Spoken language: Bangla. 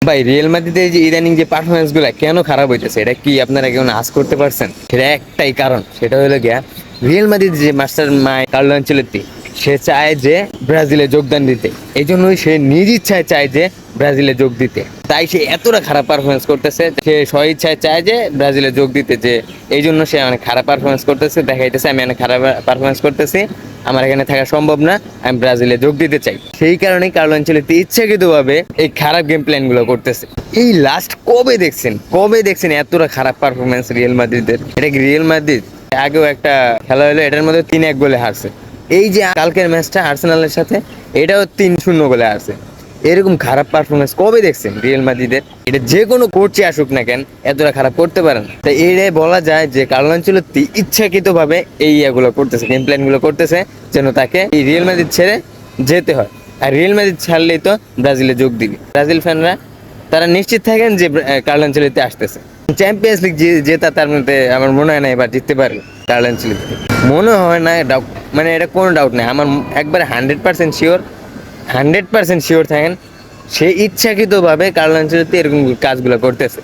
ভাই রিয়েল মাদ্রিদের যে ইদানিং যে পারফরমেন্স গুলা কেন খারাপ হইতেছে, এটা কি আপনারা কেউ আজ করতে পারছেন? সেটা একটাই কারণ, সেটা হলো গিয়া রিয়েল মাদ্রিদ যে মাস্টার কার্লো আনচেলত্তি, সে চায় যে ব্রাজিলে যোগদান দিতে। এই জন্যই সে নিজ ইচ্ছায় চায় যে ব্রাজিলে যোগ দিতে। তাই সে এতটা খারাপ পারফরমেন্স করতেছে, সে স্ব ইচ্ছায় চায় যে ব্রাজিলে যোগ দিতে, যে এই জন্য সে অনেক খারাপ পারফরমেন্স করতেছে, দেখাইতেছে আমি অনেক খারাপ পারফরমেন্স করতেছি, আমার এখানে থাকা সম্ভব না, আমি ব্রাজিলে যোগ দিতে চাই। সেই কারণেই কার্লো আনচেলত্তি ইচ্ছাকৃতভাবে এই খারাপ গেম প্ল্যান গুলো করতেছে। এই লাস্ট কবে দেখছেন এতটা খারাপ পারফরমেন্স রিয়েল মাদ্রিদের? এটা কি রিয়েল মাদ্রিদ? আগেও একটা খেলা হলো, এটার মধ্যে 3-1 গোলে হারছে। এই যে কালকের ম্যাচটা আর্সেনালের সাথে, এটাও 3-0 গোলে হারছে। এরকম খারাপ পারফরমেন্স কবে দেখছেন রিয়েল মাদ্রিদের? এটা যে কোনো কোচই আসুক না কেন, এতটা খারাপ করতে পারেন। তাই এটাই বলা যায় যে কার্লো আনচেলত্তি ইচ্ছাকৃতভাবে এই ইয়েগুলো করতেছে, গেম প্ল্যান গুলো করতেছে, যেন তাকে এই রিয়েল মাদ্রিদ ছেড়ে যেতে হয়। আর রিয়েল মাদ্রিদ ছাড়লেই তো ব্রাজিলে যোগ দিবে। ব্রাজিল ফ্যানরা তারা নিশ্চিত থাকেন যে কার্লো আনচেলত্তি আসতেছে। চ্যাম্পিয়ন্স লিগ জেতা তার মধ্যে আমার মনে হয় না এবার জিততে পারবে কার্লো আনচেলত্তি। মনে হয় না, ডাউট, মানে এটা কোনো ডাউট নেই আমার, একবারে 100% শিওর, 100% শিওর থাকেন সে ইচ্ছাকৃতভাবে কার্লো আনচেলত্তি এরকম কাজগুলো করতেছে।